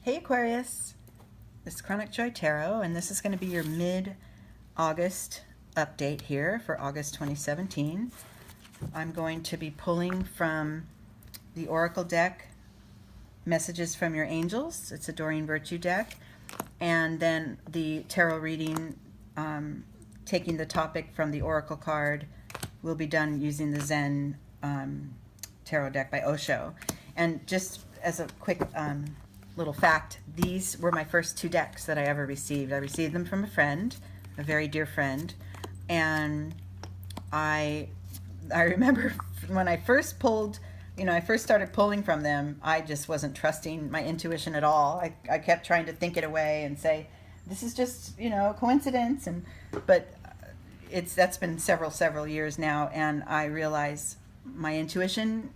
Hey Aquarius, this is Chronic Joy Tarot, and this is going to be your mid-August update here for August 2017. I'm going to be pulling from the Oracle deck, Messages from Your Angels. It's a Doreen Virtue deck. And then the tarot reading, taking the topic from the Oracle card, will be done using the Zen Tarot deck by Osho. And just as a quick little fact, these were my first two decks that I ever received. I received them from a friend, a very dear friend, and I remember when I first pulled, I first started pulling from them, I just wasn't trusting my intuition at all. I kept trying to think it away and say, this is just, coincidence, but that's been several years now, and I realize my intuition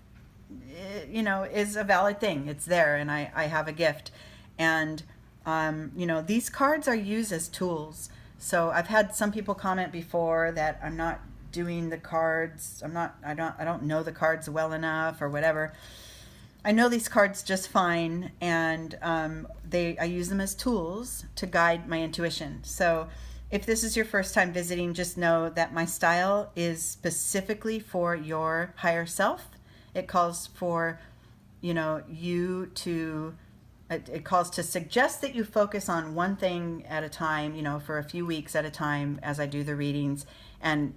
is a valid thing. It's there, and I have a gift. And, these cards are used as tools. So I've had some people comment before that I'm not doing the cards. I don't know the cards well enough or whatever. I know these cards just fine, and I use them as tools to guide my intuition. So if this is your first time visiting, just know that my style is specifically for your higher self. It calls for, it calls to suggest that you focus on one thing at a time, for a few weeks at a time as I do the readings, and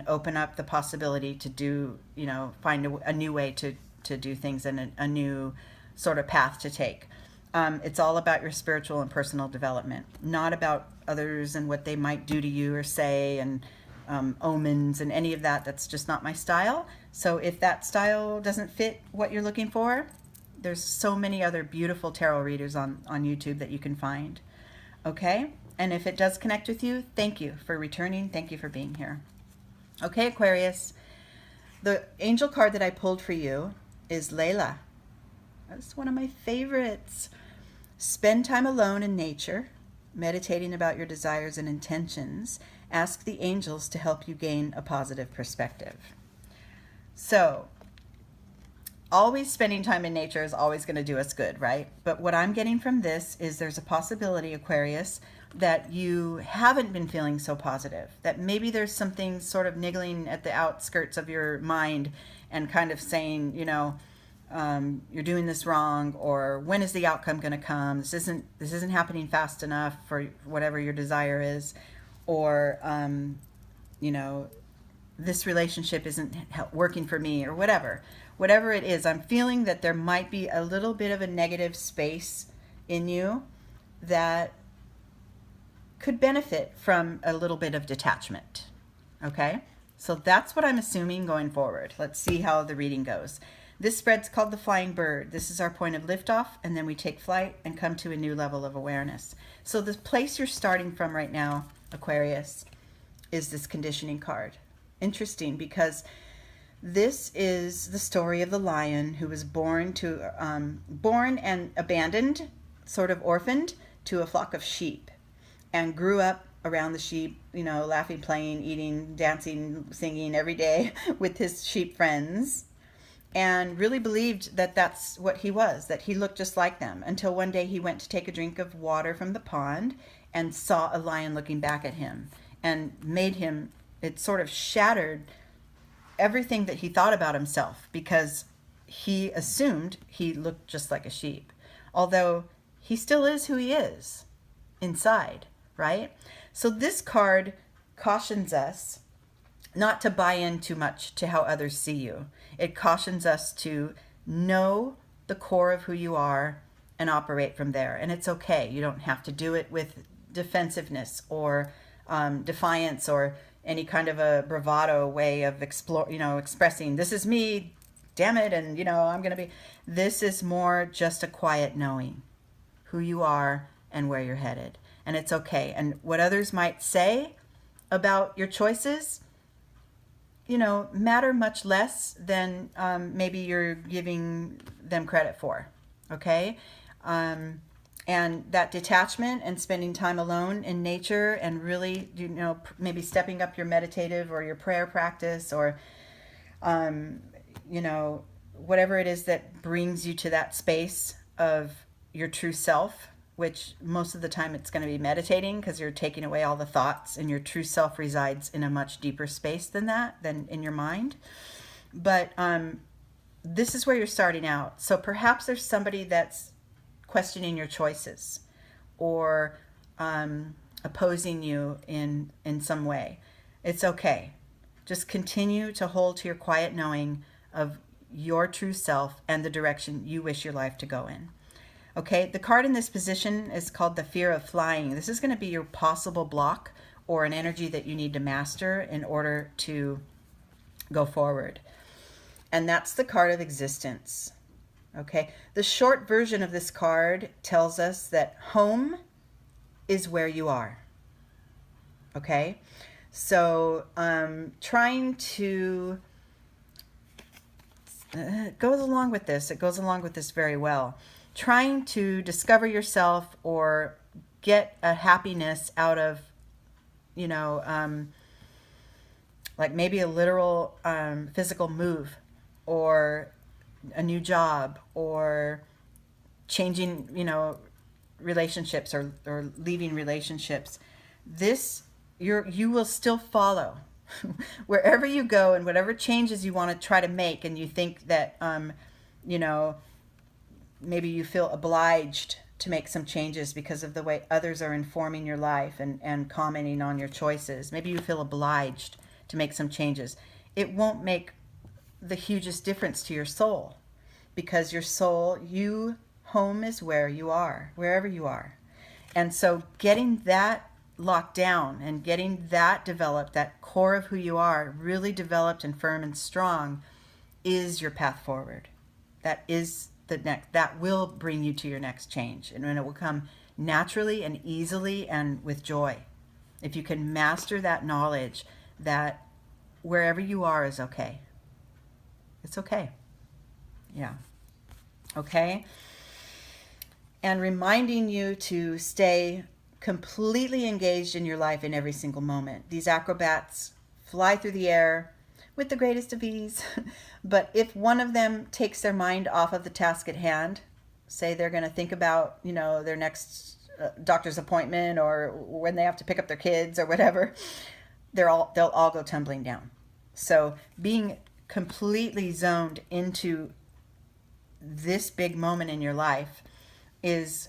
open up the possibility to do, find a new way to do things and a new sort of path to take. It's all about your spiritual and personal development, not about others and what they might do to you or say, and omens and any of that. That's just not my style. So if that style doesn't fit what you're looking for, there's so many other beautiful tarot readers on YouTube that you can find. Okay? And if it does connect with you, thank you for returning. Thank you for being here. Okay, Aquarius. The angel card that I pulled for you is Layla. That's one of my favorites. Spend time alone in nature, meditating about your desires and intentions. Ask the angels to help you gain a positive perspective. So, always spending time in nature is always going to do us good, right? But what I'm getting from this is there's a possibility, Aquarius, that you haven't been feeling so positive, that maybe there's something sort of niggling at the outskirts of your mind and kind of saying, you're doing this wrong, or when is the outcome going to come? This isn't happening fast enough for whatever your desire is, or this relationship isn't working for me, or whatever it is. I'm feeling that there might be a little bit of a negative space in you that could benefit from a little bit of detachment. Okay, so that's what I'm assuming going forward. Let's see how the reading goes. This spread's called the flying bird. This is our point of liftoff, and then we take flight and come to a new level of awareness. So the place you're starting from right now, Aquarius, is this conditioning card. Interesting, because this is the story of the lion who was born and abandoned, sort of orphaned, to a flock of sheep, and grew up around the sheep, laughing, playing, eating, dancing, singing every day with his sheep friends, and really believed that that's what he was, that he looked just like them, until one day he went to take a drink of water from the pond and saw a lion looking back at him, and it sort of shattered everything that he thought about himself, because he assumed he looked just like a sheep, although he still is who he is inside, right? So this card cautions us not to buy in too much to how others see you. It cautions us to know the core of who you are and operate from there. And it's okay. You don't have to do it with defensiveness or defiance or any kind of a bravado way of expressing, this is me, damn it, and I'm going to be. This is more just a quiet knowing who you are and where you're headed. And it's okay. And what others might say about your choices, matter much less than maybe you're giving them credit for. Okay? And that detachment and spending time alone in nature, and really, maybe stepping up your meditative or your prayer practice, or, whatever it is that brings you to that space of your true self, which most of the time it's going to be meditating because you're taking away all the thoughts, and your true self resides in a much deeper space than that, than in your mind. But this is where you're starting out. So perhaps there's somebody that's questioning your choices or opposing you in some way. It's okay. Just continue to hold to your quiet knowing of your true self and the direction you wish your life to go in. Okay, the card in this position is called the fear of flying. This is going to be your possible block or an energy that you need to master in order to go forward. And that's the card of existence. Okay, the short version of this card tells us that home is where you are. Okay, so trying to goes along with this. It goes along with this very well. Trying to discover yourself or get a happiness out of, you know, like maybe a literal physical move or a new job or changing, you know, relationships or leaving relationships. This, you will still follow wherever you go, and whatever changes you want to try to make, and you think that, you know, maybe you feel obliged to make some changes because of the way others are informing your life and commenting on your choices. Maybe you feel obliged to make some changes. It won't make the hugest difference to your soul, because your soul, home is where you are, wherever you are. And so getting that locked down and getting that developed, that core of who you are really developed and firm and strong, is your path forward. That is the next, that will bring you to your next change, and it will come naturally and easily and with joy. If you can master that knowledge that wherever you are is okay. It's okay. Yeah. Okay. And reminding you to stay completely engaged in your life in every single moment. These acrobats fly through the air with the greatest of ease. But if one of them takes their mind off of the task at hand, say they're going to think about, you know, their next doctor's appointment or when they have to pick up their kids or whatever, they'll all go tumbling down. So being completely zoned into this big moment in your life it's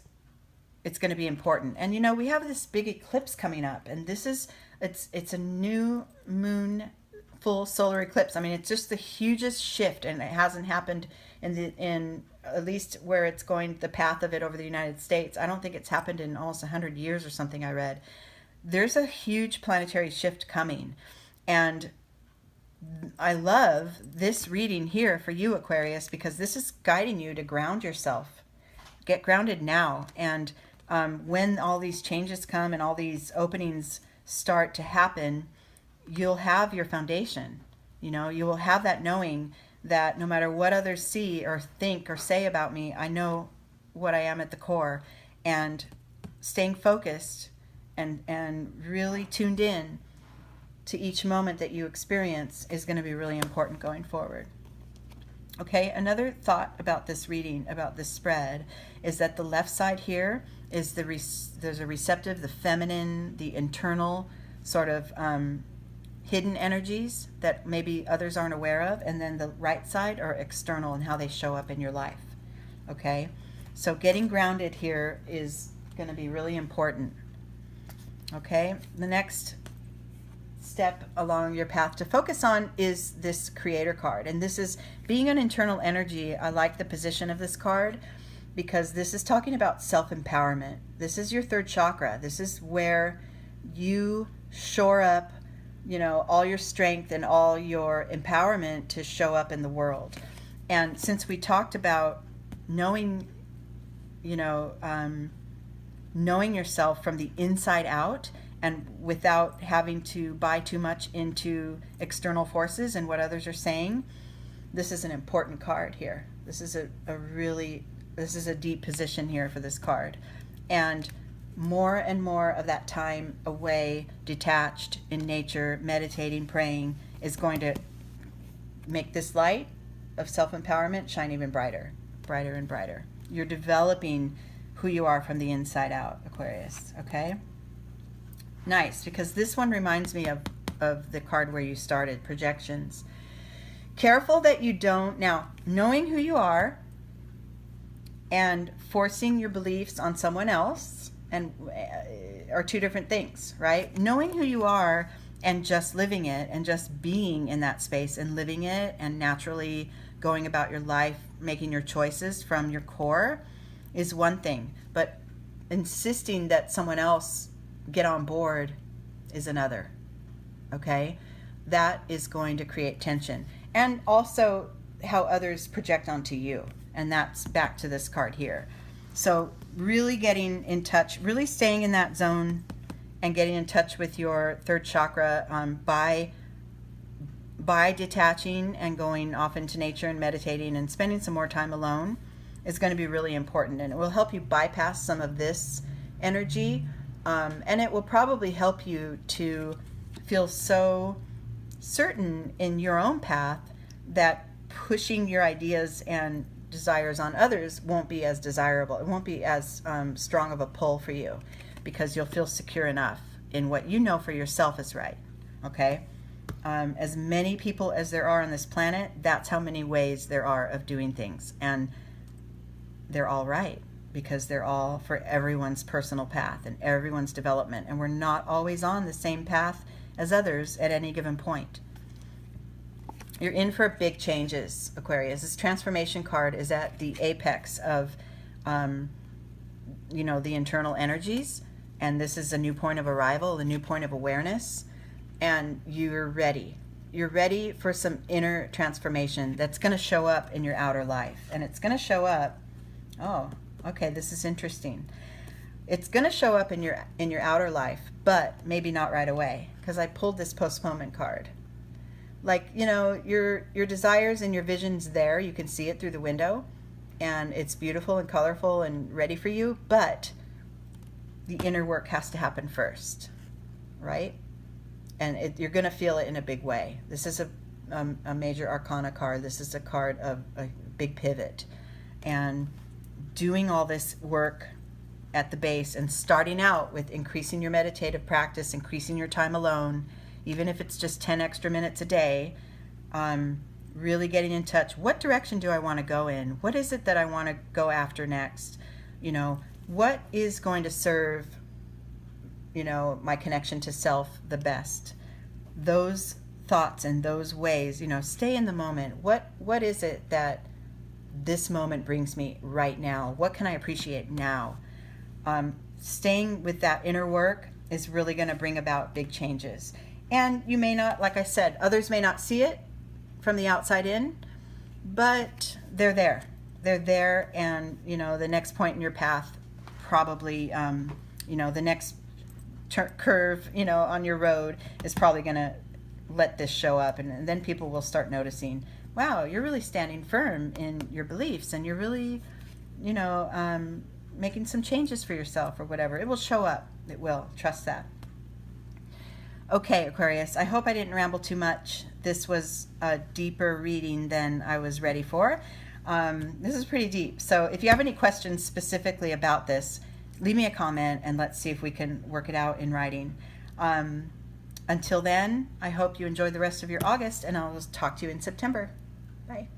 going to be important. And you know, we have this big eclipse coming up, and it's a new moon full solar eclipse. I mean, it's just the hugest shift, and it hasn't happened in at least where it's going, the path of it over the United States. I don't think it's happened in almost 100 years or something I read. There's a huge planetary shift coming, and I love this reading here for you, Aquarius, because this is guiding you to ground yourself. Get grounded now, and when all these changes come and all these openings start to happen, you'll have your foundation. You know, you will have that knowing that no matter what others see or think or say about me, I know what I am at the core. And staying focused and really tuned in to each moment that you experience is going to be really important going forward. Okay, another thought about this reading, about this spread, is that the left side here is there's a receptive, the feminine, the internal sort of hidden energies that maybe others aren't aware of, and then the right side are external and how they show up in your life. Okay, so getting grounded here is going to be really important. Okay, the next step along your path to focus on is this creator card, and this is being an internal energy. I like the position of this card because this is talking about self-empowerment. This is your third chakra. This is where you shore up, you know, all your strength and all your empowerment to show up in the world. And since we talked about knowing, you know, knowing yourself from the inside out and without having to buy too much into external forces and what others are saying, this is an important card here. This is this is a deep position here for this card. And more of that time away, detached in nature, meditating, praying, is going to make this light of self-empowerment shine even brighter, brighter and brighter. You're developing who you are from the inside out, Aquarius, okay? Nice, because this one reminds me of the card where you started, projections. Careful that you don't, now, knowing who you are and forcing your beliefs on someone else and are two different things, right? Knowing who you are and just living it and just being in that space and living it and naturally going about your life, making your choices from your core is one thing, but insisting that someone else get on board is another, okay? That is going to create tension. And also how others project onto you. And that's back to this card here. So really getting in touch, really staying in that zone and getting in touch with your third chakra by detaching and going off into nature and meditating and spending some more time alone is going to be really important. And it will help you bypass some of this energy. And it will probably help you to feel so certain in your own path that pushing your ideas and desires on others won't be as desirable. It won't be as strong of a pull for you because you'll feel secure enough in what you know for yourself is right, okay? As many people as there are on this planet, that's how many ways there are of doing things. And they're all right because they're all for everyone's personal path and everyone's development. And we're not always on the same path as others at any given point. You're in for big changes, Aquarius. This transformation card is at the apex of, you know, the internal energies. And this is a new point of arrival, a new point of awareness. And you're ready. You're ready for some inner transformation that's going to show up in your outer life. And it's going to show up, oh, okay, this is interesting. It's going to show up in your outer life, but maybe not right away, because I pulled this postponement card. Like, you know, your desires and your visions there, you can see it through the window, and it's beautiful and colorful and ready for you, but the inner work has to happen first, right? And you're going to feel it in a big way. This is a major arcana card. This is a card of a big pivot. And doing all this work at the base and starting out with increasing your meditative practice, increasing your time alone, even if it's just 10 extra minutes a day, really getting in touch. What direction do I want to go in? What is it that I want to go after next? You know, what is going to serve, you know, my connection to self the best? Those thoughts and those ways, you know, stay in the moment. What is it that this moment brings me right now? What can I appreciate now? Staying with that inner work is really going to bring about big changes. And you may not, like I said, others may not see it from the outside in, but they're there. They're there, and, you know, the next point in your path, probably, you know, the next curve, you know, on your road is probably going to let this show up, and then people will start noticing, wow, you're really standing firm in your beliefs, and you're really, you know, making some changes for yourself or whatever. It will show up. It will. Trust that. Okay, Aquarius, I hope I didn't ramble too much. This was a deeper reading than I was ready for. This is pretty deep. So if you have any questions specifically about this, leave me a comment and let's see if we can work it out in writing. Until then, I hope you enjoy the rest of your August, and I'll talk to you in September. Bye.